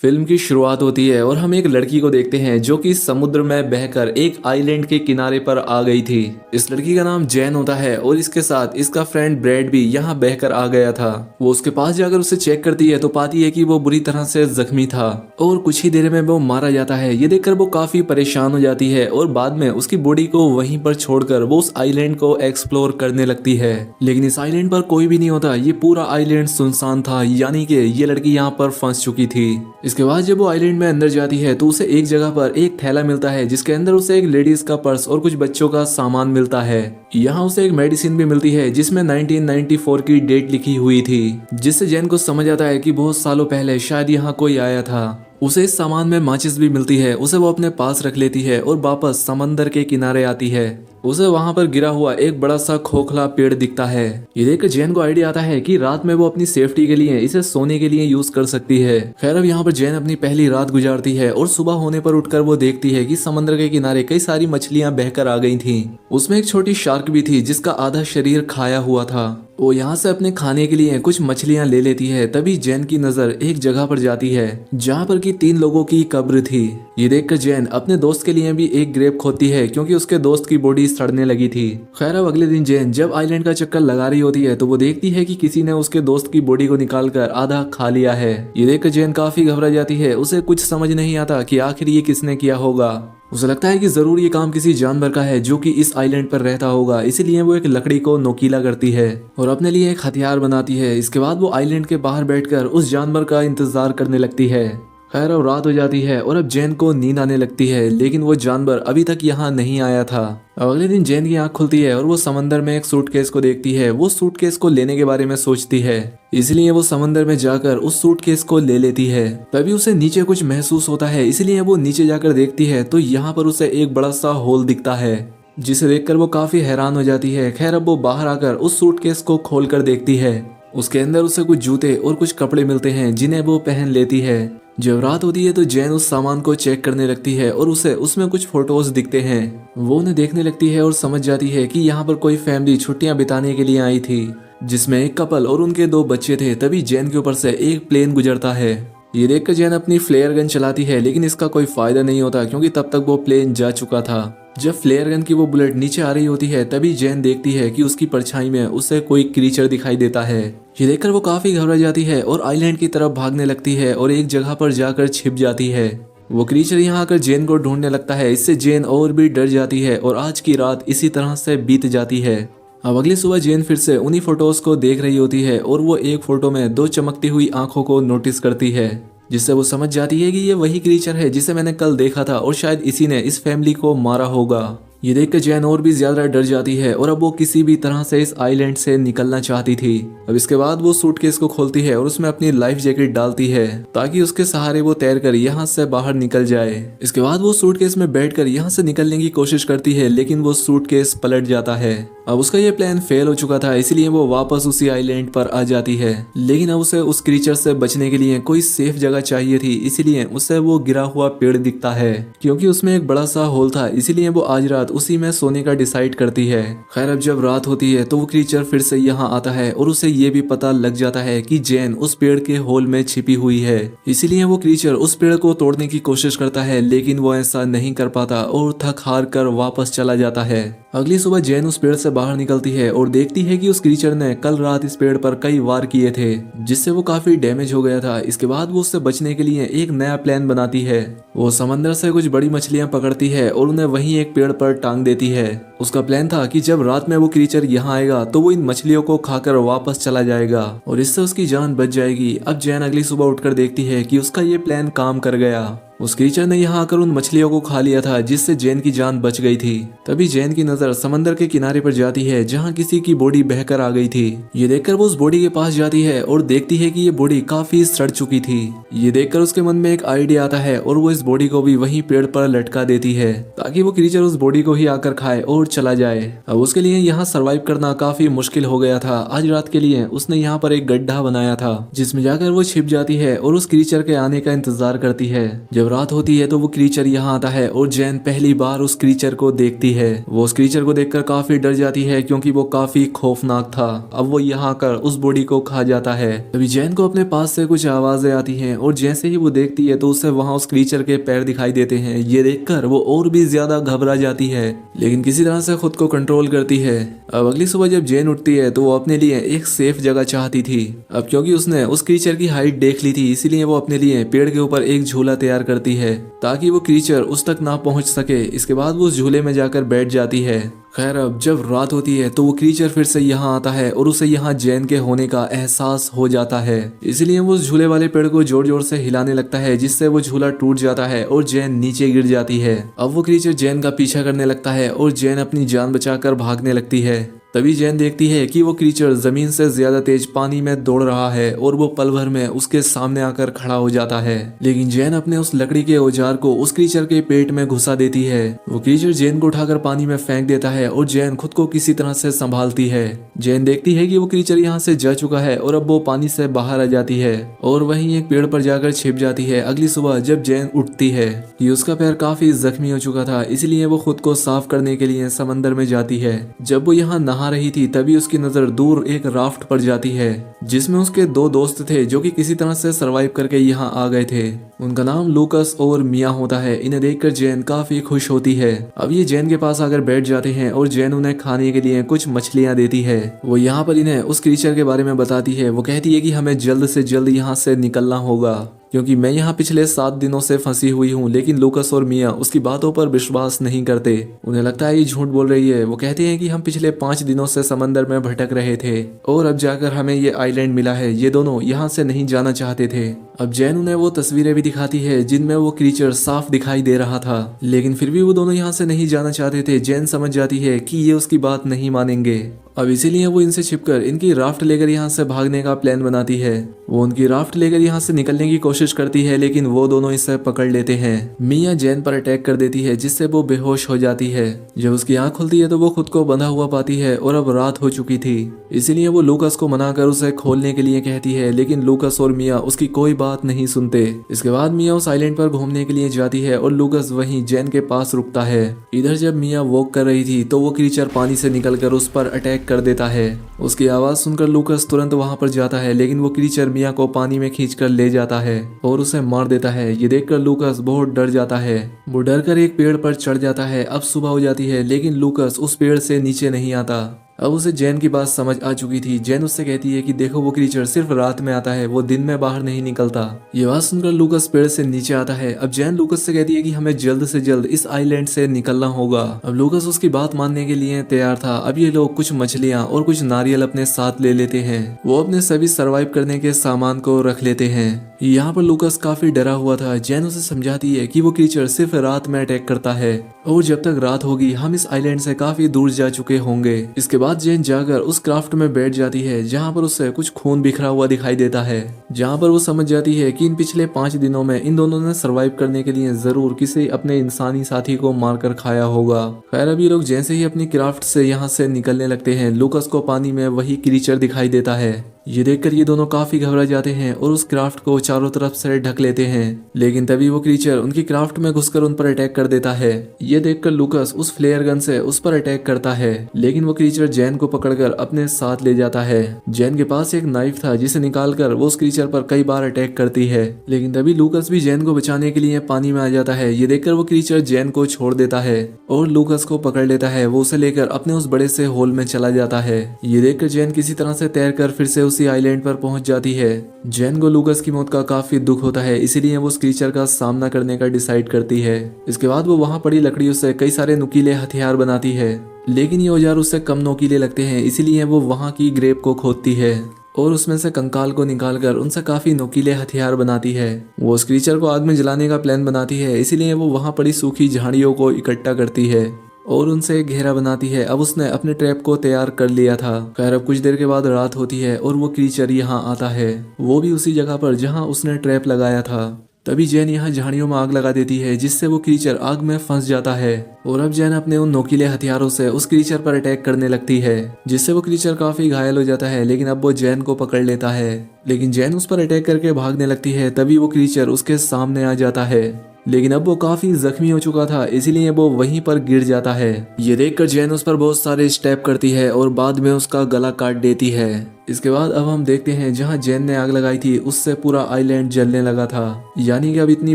Film की शुरुआत होती है और हम एक लड़की को देखते हैं जो कि समुद्र में बहकर एक आइलैंड के किनारे पर आ गई थी। इस लड़की का नाम जैन होता है और इसके साथ इसका फ्रेंड ब्रैड भी यहाँ बहकर आ गया था। वो उसके पास जाकर उसे चेक करती है तो पाती है कि वो बुरी तरह से जख्मी था और कुछ ही देर में वो मारा जाता है। ये देखकर वो काफी परेशान हो जाती है और बाद में उसकी बॉडी को वहीं पर छोड़कर वो उस आइलैंड को एक्सप्लोर करने लगती है। लेकिन इस आइलैंड पर कोई भी नहीं होता, ये पूरा आइलैंड सुनसान था, यानी कि ये लड़की यहाँ पर फंस चुकी थी। इसके बाद जब वो आइलैंड में अंदर जाती है तो उसे एक जगह पर एक थैला मिलता है जिसके अंदर उसे एक लेडीज का पर्स और कुछ बच्चों का सामान मिलता है। यहाँ उसे एक मेडिसिन भी मिलती है जिसमें 1994 की डेट लिखी हुई थी, जिससे जैन को समझ आता है कि बहुत सालों पहले शायद यहाँ कोई आया था। उसे इस सामान में माचिस भी मिलती है, उसे वो अपने पास रख लेती है और वापस समंदर के किनारे आती है। उसे वहां पर गिरा हुआ एक बड़ा सा खोखला पेड़ दिखता है। ये देखकर जैन को आइडिया आता है कि रात में वो अपनी सेफ्टी के लिए इसे सोने के लिए यूज कर सकती है। खैर अब यहाँ पर जैन अपनी पहली रात गुजारती है और सुबह होने पर उठकर वो देखती है कि समंदर के किनारे कई सारी मछलियां बहकर आ गई थी। उसमें एक छोटी शार्क भी थी जिसका आधा शरीर खाया हुआ था। वो यहाँ से अपने खाने के लिए कुछ मछलियां ले लेती है। तभी जैन की नजर एक जगह पर जाती है जहाँ पर कि 3 लोगों की कब्र थी। ये देखकर जैन अपने दोस्त के लिए भी एक ग्रेव खोदती है क्योंकि उसके दोस्त की बॉडी सड़ने लगी थी। खैर अब अगले दिन जैन जब आइलैंड का चक्कर लगा रही होती है तो वो देखती है कि किसी ने उसके दोस्त की बॉडी को निकालकर आधा खा लिया है। ये देखकर जैन काफी घबरा जाती है। उसे कुछ समझ नहीं आता कि आखिर ये किसने किया होगा। उसे लगता है कि जरूर ये काम किसी जानवर का है जो कि इस आइलैंड पर रहता होगा, इसीलिए वो एक लकड़ी को नोकीला करती है और अपने लिए एक हथियार बनाती है। इसके बाद वो आइलैंड के बाहर बैठकर उस जानवर का इंतजार करने लगती है। खैर अब रात हो जाती है और अब जैन को नींद आने लगती है, लेकिन वो जानवर अभी तक यहाँ नहीं आया था। अब अगले दिन जैन की आंख खुलती है और वो समंदर में एक सूटकेस को देखती है। वो सूटकेस को लेने के बारे में सोचती है, इसलिए वो समंदर में जाकर उस सूटकेस को ले लेती है। तभी उसे नीचे कुछ महसूस होता है, इसलिए वो नीचे जाकर देखती है तो यहाँ पर उसे एक बड़ा सा होल दिखता है, जिसे देखकर वो काफी हैरान हो जाती है। खैर अब वो बाहर आकर उस सूटकेस को खोल कर देखती है। उसके अंदर उसे कुछ जूते और कुछ कपड़े मिलते हैं जिन्हें वो पहन लेती है। जब रात होती है तो जैन उस सामान को चेक करने लगती है और उसे उसमें कुछ फोटोज दिखते हैं। वो उन्हें देखने लगती है और समझ जाती है कि यहाँ पर कोई फैमिली छुट्टियां बिताने के लिए आई थी, जिसमें एक कपल और उनके 2 बच्चे थे। तभी जैन के ऊपर से एक प्लेन गुजरता है। ये देखकर जैन अपनी फ्लेयर गन चलाती है, लेकिन इसका कोई फायदा नहीं होता क्योंकि तब तक वो प्लेन जा चुका था। जब फ्लेयर गन की वो बुलेट नीचे आ रही होती है तभी जैन देखती है कि उसकी परछाई में उसे कोई क्रीचर दिखाई देता है। ये देखकर वो काफी घबरा जाती है और आइलैंड की तरफ भागने लगती है और एक जगह पर जाकर छिप जाती है। वो क्रीचर यहाँ आकर जैन को ढूंढने लगता है। इससे जैन और भी डर जाती है और आज की रात इसी तरह से बीत जाती है। अब अगली सुबह जैन फिर से उन्हीं फोटोज को देख रही होती है और वो एक फोटो में 2 चमकती हुई आंखों को नोटिस करती है, जिससे वो समझ जाती है कि ये वही क्रीचर है जिसे मैंने कल देखा था और शायद इसी ने इस फैमिली को मारा होगा। ये देखकर जैन और भी ज्यादा डर जाती है और अब वो किसी भी तरह से इस आइलैंड से निकलना चाहती थी। अब इसके बाद वो सूटकेस को खोलती है और उसमें अपनी लाइफ जैकेट डालती है ताकि उसके सहारे वो तैरकर यहाँ से बाहर निकल जाए। इसके बाद वो सूटकेस में बैठकर यहाँ से निकलने की कोशिश करती है, लेकिन वो सूटकेस पलट जाता है। अब उसका ये प्लान फेल हो चुका था, इसलिए वो वापस उसी आइलैंड पर आ जाती है। लेकिन अब उसे उस क्रीचर से बचने के लिए कोई सेफ जगह चाहिए थी, इसीलिए उसे वो गिरा हुआ पेड़ दिखता है। क्योंकि उसमें एक बड़ा सा होल था, इसीलिए वो आज रात उसी में सोने का डिसाइड करती है। खैर अब जब रात होती है तो वो क्रीचर फिर से यहाँ आता है और उसे ये भी पता लग जाता है कि जैन उस पेड़ के होल में छिपी हुई है। इसीलिए वो क्रीचर उस पेड़ को तोड़ने की कोशिश करता है, लेकिन वो ऐसा नहीं कर पाता और थक हार कर वापस चला जाता है। अगली सुबह जैन उस पेड़ से बाहर निकलती है और देखती है कि उस क्रीचर ने कल रात इस पेड़ पर कई वार किए थे, जिससे वो काफी डैमेज हो गया था। इसके बाद वो उससे बचने के लिए एक नया प्लान बनाती है। वो समंदर से कुछ बड़ी मछलियां पकड़ती है और उन्हें वहीं एक पेड़ पर टांग देती है। उसका प्लान था कि जब रात में वो क्रीचर यहाँ आएगा तो वो इन मछलियों को खाकर वापस चला जाएगा और इससे उसकी जान बच जाएगी। अब जैन अगली सुबह उठकर देखती है कि उसका ये प्लान काम कर गया। उस क्रीचर ने यहाँ आकर उन मछलियों को खा लिया था, जिससे जैन की जान बच गई थी। तभी जैन की नजर समंदर के किनारे पर जाती है जहाँ किसी की बॉडी बहकर आ गई थी। ये देखकर वो उस बॉडी के पास जाती है और देखती है कि ये बॉडी काफी सड़ चुकी थी। ये देखकर उसके मन में एक आइडिया आता है और वो इस बॉडी को भी वहीं पेड़ पर लटका देती है ताकि वो क्रीचर उस बॉडी को ही आकर खाए और चला जाए। अब उसके लिए यहाँ सरवाइव करना काफी मुश्किल हो गया था। आज रात के लिए उसने यहाँ पर एक गड्ढा बनाया था जिसमें जाकर वो छिप जाती है और उस क्रीचर के आने का इंतजार करती है। जब रात होती है तो वो क्रीचर यहाँ आता है और जैन पहली बार उस क्रीचर को देखती है। वो उस क्रीचर को देखकर काफी डर जाती है क्योंकि वो काफी खौफनाक था। अब वो यहाँ आकर उस बॉडी को खा जाता है। तभी जैन को अपने पास से कुछ आवाजें आती हैं और जैसे ही वो देखती है तो उसे वहाँ उस क्रीचर के पैर दिखाई देते हैं। ये देखकर वो और भी ज्यादा घबरा जाती है लेकिन किसी तरह से खुद को कंट्रोल करती है। अब अगली सुबह जब जैन उठती है तो वो अपने लिए एक सेफ जगह चाहती थी। अब क्योंकि उसने उस क्रीचर की हाइट देख ली थी इसीलिए वो अपने लिए पेड़ के ऊपर एक झूला तैयार करती है ताकि वो क्रीचर उस तक ना पहुंच सके। इसके बाद वो उस झूले में जाकर बैठ जाती है। खैर अब जब रात होती है तो वो क्रीचर फिर से यहाँ आता है और उसे यहाँ जैन के होने का एहसास हो जाता है। इसलिए वो उस झूले वाले पेड़ को जोर जोर से हिलाने लगता है जिससे वो झूला टूट जाता है और जैन नीचे गिर जाती है। अब वो क्रीचर जैन का पीछा करने लगता है और जैन अपनी जान बचाकर भागने लगती है। तभी जैन देखती है कि वो क्रीचर जमीन से ज्यादा तेज पानी में दौड़ रहा है और वो पल भर में उसके सामने आकर खड़ा हो जाता है। लेकिन जैन अपने उस लकड़ी के औजार को उस क्रीचर के पेट में घुसा देती है। वो क्रीचर जैन को उठाकर पानी में फेंक देता है और जैन खुद को किसी तरह से संभालती है। जैन देखती है कि वो क्रीचर यहाँ से जा चुका है और अब वो पानी से बाहर आ जाती है और वहीं एक पेड़ पर जाकर छिप जाती है। अगली सुबह जब जैन उठती है कि उसका पैर काफी जख्मी हो चुका था इसलिए वो खुद को साफ करने के लिए समंदर में जाती है। जब वो यहाँ नहा रही थी तभी उसकी नजर दूर एक राफ्ट पर जाती है जिसमें उसके दो दोस्त थे जो कि किसी तरह से सरवाइव करके यहाँ आ गए थे। उनका नाम लूकस और मिया होता है। इन्हें देखकर जैन काफी खुश होती है। अब ये जैन के पास आकर बैठ जाते हैं और जैन उन्हें खाने के लिए कुछ मछलियां देती है। वो यहाँ पर इन्हें उस क्रीचर के बारे में बताती है। वो कहती है कि हमें जल्द से जल्द यहाँ से निकलना होगा क्योंकि मैं यहाँ पिछले 7 दिनों से फंसी हुई हूँ। लेकिन लूकस और मिया उसकी बातों पर विश्वास नहीं करते। उन्हें लगता है ये झूठ बोल रही है। वो कहते हैं कि हम पिछले 5 दिनों से समंदर में भटक रहे थे और अब जाकर हमें ये आइलैंड मिला है। ये दोनों यहाँ से नहीं जाना चाहते थे। अब जैन उन्हें वो तस्वीरें भी दिखाती है जिनमें वो क्रीचर साफ दिखाई दे रहा था लेकिन फिर भी वो दोनों यहाँ से नहीं जाना चाहते थे। जैन समझ जाती है कि ये उसकी बात नहीं मानेंगे। अब इसीलिए वो इनसे छिपकर इनकी राफ्ट लेकर यहाँ से भागने का प्लान बनाती है। वो उनकी राफ्ट लेकर यहाँ से निकलने की कोशिश करती है लेकिन वो दोनों इसे पकड़ लेते हैं। मिया जैन पर अटैक कर देती है जिससे वो बेहोश हो जाती है। जब उसकी आंख खुलती है तो वो खुद को बंधा हुआ पाती है और अब रात हो चुकी थी इसीलिए वो लूकस को मनाकर उसे खोलने के लिए कहती है लेकिन लूकस और मिया उसकी कोई बात नहीं सुनते। इसके बाद मिया उस आइलैंड पर घूमने के लिए जाती है और लूकस वहीं जैन के पास रुकता है। इधर जब मिया वॉक कर रही थी तो वो क्रीचर पानी से निकलकर उस पर अटैक कर देता है। उसकी आवाज सुनकर लूकस तुरंत वहां पर जाता है लेकिन वो क्रीचर मिया को पानी में खींचकर ले जाता है और उसे मार देता है। ये देखकर लूकस बहुत डर जाता है। वो डर कर एक पेड़ पर चढ़ जाता है। अब सुबह हो जाती है लेकिन लूकस उस पेड़ से नीचे नहीं आता। अब उसे जैन की बात समझ आ चुकी थी। जैन उससे कहती है कि देखो वो क्रीचर सिर्फ रात में आता है, वो दिन में बाहर नहीं निकलता। ये बात सुनकर लूकस पेड़ से नीचे आता है। अब जैन लूकस से कहती है कि हमें जल्द से जल्द इस आइलैंड से निकलना होगा। अब लूकस उसकी बात मानने के लिए तैयार था। अब ये लोग कुछ मछलियाँ और कुछ नारियल अपने साथ ले लेते हैं। वो अपने सभी सर्वाइव करने के सामान को रख लेते हैं। यहाँ पर लूकस काफी डरा हुआ था। जैन उसे समझाती है कि वो क्रीचर सिर्फ रात में अटैक करता है और जब तक रात होगी हम इस आइलैंड से काफी दूर जा चुके होंगे। इसके बाद जैन जाकर उस क्राफ्ट में बैठ जाती है जहाँ पर उसे कुछ खून बिखरा हुआ दिखाई देता है, जहाँ पर वो समझ जाती है कि इन पिछले 5 दिनों में इन दोनों ने सरवाइव करने के लिए जरूर किसी अपने इंसानी साथी को मारकर खाया होगा। खैर अभी लोग जैसे ही अपनी क्राफ्ट से यहाँ से निकलने लगते हैं, लूकस को पानी में वही क्रीचर दिखाई देता है। ये देखकर ये दोनों काफी घबरा जाते हैं और उस क्राफ्ट को चारों तरफ से ढक लेते हैं। लेकिन तभी वो क्रीचर उनकी क्राफ्ट में घुसकर उन पर अटैक कर देता है। ये देखकर लूकस उस फ्लेयर गन से उस पर अटैक करता है, लेकिन वो क्रीचर जैन को पकड़कर अपने साथ ले जाता है। जैन के पास एक नाइफ था जिसे निकालकर वो उस क्रीचर पर कई बार अटैक करती है। लेकिन तभी लूकस भी जैन को बचाने के लिए पानी में आ जाता है। ये देखकर वो क्रीचर जैन को छोड़ देता है और लूकस को पकड़ लेता है। वो उसे लेकर अपने उस बड़े से होल में चला जाता है। ये देखकर जैन किसी तरह से तैरकर फिर से उसी आइलैंड पर पहुंच जाती है। जैन को लूकस की मौत का काफी दुख होता है, इसीलिए वो उस क्रीचर का सामना करने का डिसाइड करती है। इसके बाद वो वहां पड़ी लकड़ियों से कई सारे नुकीले हथियार बनाती है, लेकिन ये औजार उससे कम नुकीले लगते हैं, इसीलिए वो वहां की ग्रेव को खोदती है और उसमें से कंकाल को निकालकर उनसे काफी नुकीले हथियार बनाती है। वो उस क्रीचर को आग में जलाने का प्लान बनाती है, इसीलिए वो वहां पड़ी सूखी झाड़ियों को इकट्ठा करती है और उनसे एक घेरा बनाती है। अब उसने अपने ट्रैप को तैयार कर लिया था। खैर अब कुछ देर के बाद रात होती है और वो क्रीचर यहाँ आता है, वो भी उसी जगह पर जहाँ उसने ट्रैप लगाया था। तभी जैन यहाँ झाड़ियों में आग लगा देती है, जिससे वो क्रीचर आग में फंस जाता है। और अब जैन अपने उन नोकीले हथियारों से उस क्रीचर पर अटैक करने लगती है, जिससे वो क्रीचर काफी घायल हो जाता है। लेकिन अब वो जैन को पकड़ लेता है, लेकिन जैन उस पर अटैक करके भागने लगती है। तभी वो क्रीचर उसके सामने आ जाता है, लेकिन अब वो काफी जख्मी हो चुका था, इसीलिए वो वहीं पर गिर जाता है। ये देखकर जैन उस पर बहुत सारे स्टेप करती है और बाद में उसका गला काट देती है। इसके बाद अब हम देखते हैं जहां जैन ने आग लगाई थी उससे पूरा आइलैंड जलने लगा था। यानी कि अब इतनी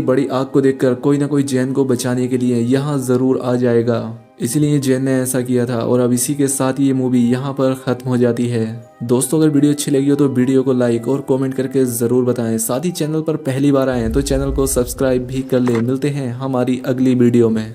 बड़ी आग को देखकर कोई ना कोई जैन को बचाने के लिए यहाँ जरूर आ जाएगा, इसलिए जैन ने ऐसा किया था। और अब इसी के साथ ये मूवी यहाँ पर खत्म हो जाती है। दोस्तों, अगर वीडियो अच्छी लगी हो तो वीडियो को लाइक और कमेंट करके जरूर बताएं। साथ ही चैनल पर पहली बार आए हैं तो चैनल को सब्सक्राइब भी कर ले। मिलते हैं हमारी अगली वीडियो में।